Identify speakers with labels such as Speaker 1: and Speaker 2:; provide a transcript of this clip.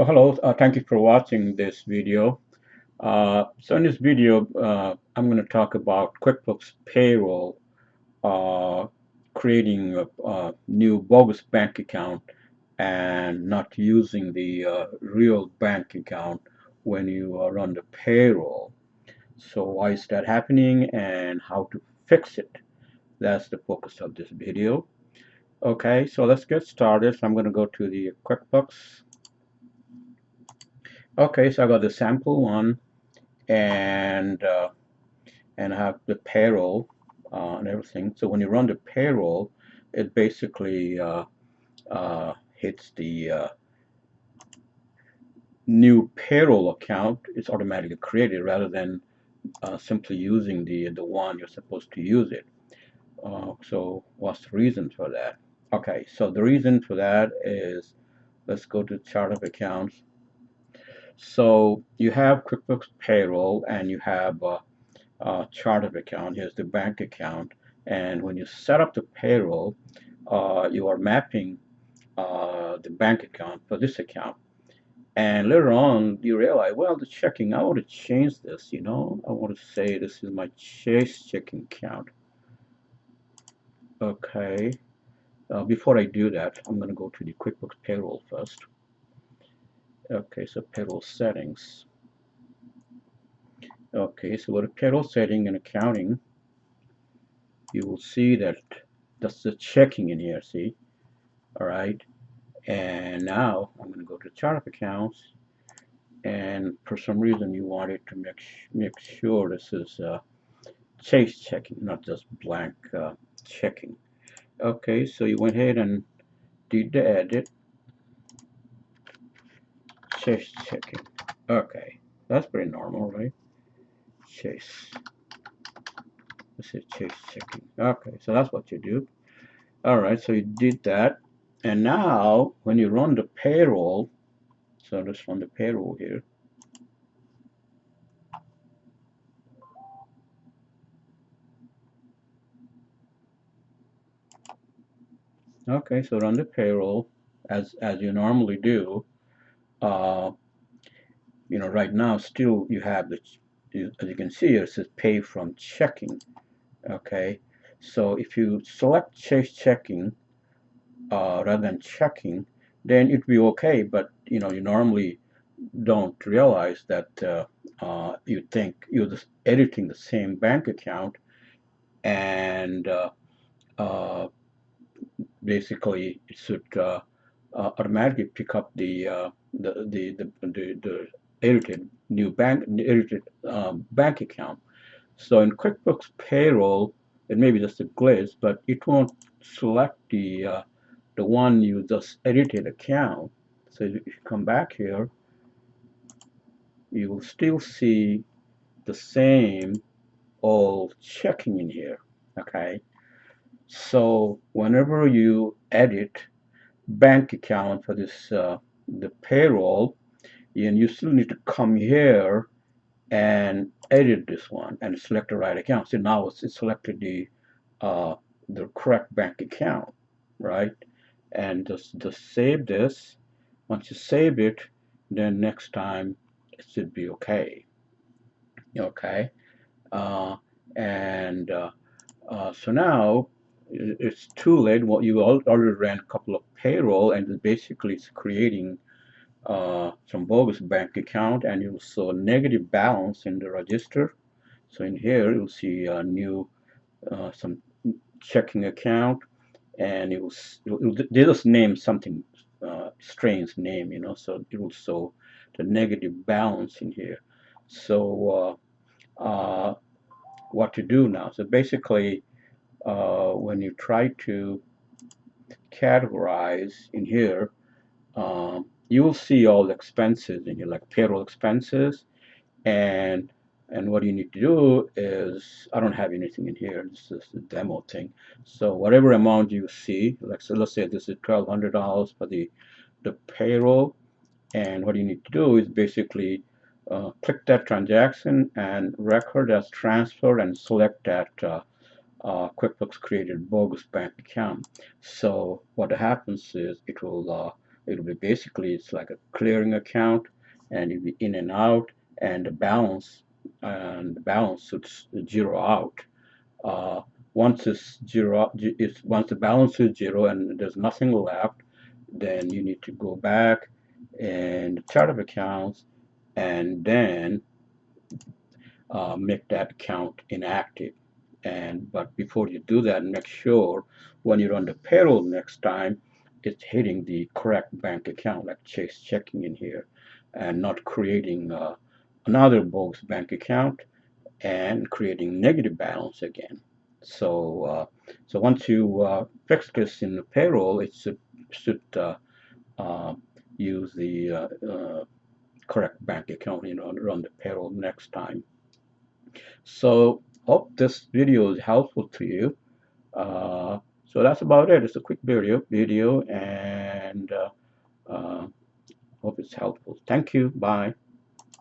Speaker 1: Oh, hello. Thank you for watching this video. So in this video, I'm going to talk about QuickBooks Payroll, uh, creating a new bogus bank account and not using the real bank account when you run the payroll. So why is that happening and how to fix it? That's the focus of this video. Okay, so let's get started. So I'm going to go to the QuickBooks. Okay, so I got the sample one. And have the payroll and everything. So when you run the payroll, it basically hits the new payroll account. It's automatically created rather than simply using the one you're supposed to use it. So what's the reason for that? Okay, so the reason for that is, let's go to chart of accounts. So you have QuickBooks Payroll and you have chart of account. Here's the bank account. And when you set up the payroll, you are mapping the bank account for this account. And later on, you realize, well, the checking, I want to change this, I want to say this is my Chase checking account. Okay. Before I do that, I'm going to go to the QuickBooks Payroll first. Okay, so payroll settings. Okay, so go to payroll setting and accounting. You will see that that's the checking in here, see? All right. And now I'm going to go to chart of accounts, and for some reason you want it to make sure this is chase checking, not just blank checking. Okay, so you went ahead and did the edit, chase checking. Okay, that's pretty normal, right? Chase. This is chase checking. Okay, so that's what you do. All right, so you did that, and now when you run the payroll, so let's run the payroll here. Okay, so run the payroll as you normally do. Uh, right now still you have as you can see here, it says pay from checking. Okay, so if you select chase checking rather than checking, then it'd be okay. But you normally don't realize that you think you're just editing the same bank account, and uh, basically it should automatically pick up the edited bank account. So in QuickBooks Payroll, it may be just a glitch, but it won't select the one you just edited account. So if you come back here, you will still see the same old checking in here. Okay, so whenever you edit bank account for this the payroll, and you still need to come here and edit this one and select the right account. So now it's selected the correct bank account, right? And just save this. Once you save it, then next time it should be okay. Okay, uh, and so now it's too late. Well, you already ran a couple of payroll, and basically it's creating some bogus bank account, and you'll see a negative balance in the register. So in here you'll see a new some checking account, and they just name something strange name, so it will show the negative balance in here. So what to do now? So basically, when you try to categorize in here, you will see all the expenses in here, like payroll expenses, and what you need to do is, I don't have anything in here, this is the demo thing. So whatever amount you see, like, so let's say this is $1,200 for the payroll, and what you need to do is basically click that transaction and record as transferred and select that QuickBooks created bogus bank account. So what happens is it will It'll be basically, it's like a clearing account, and you'll be in and out, and the balance should zero out. Uh, once it's zero, once the balance is zero and there's nothing left, then you need to go back and chart of accounts, and then make that account inactive. But before you do that, make sure when you run the payroll next time, it's hitting the correct bank account, like Chase checking in here, and not creating another bogus bank account and creating negative balance again. So once you fix this in the payroll, it should uh, use the correct bank account, run the payroll next time. So hope this video is helpful to you. So that's about it. It's a quick video, and hope it's helpful. Thank you. Bye.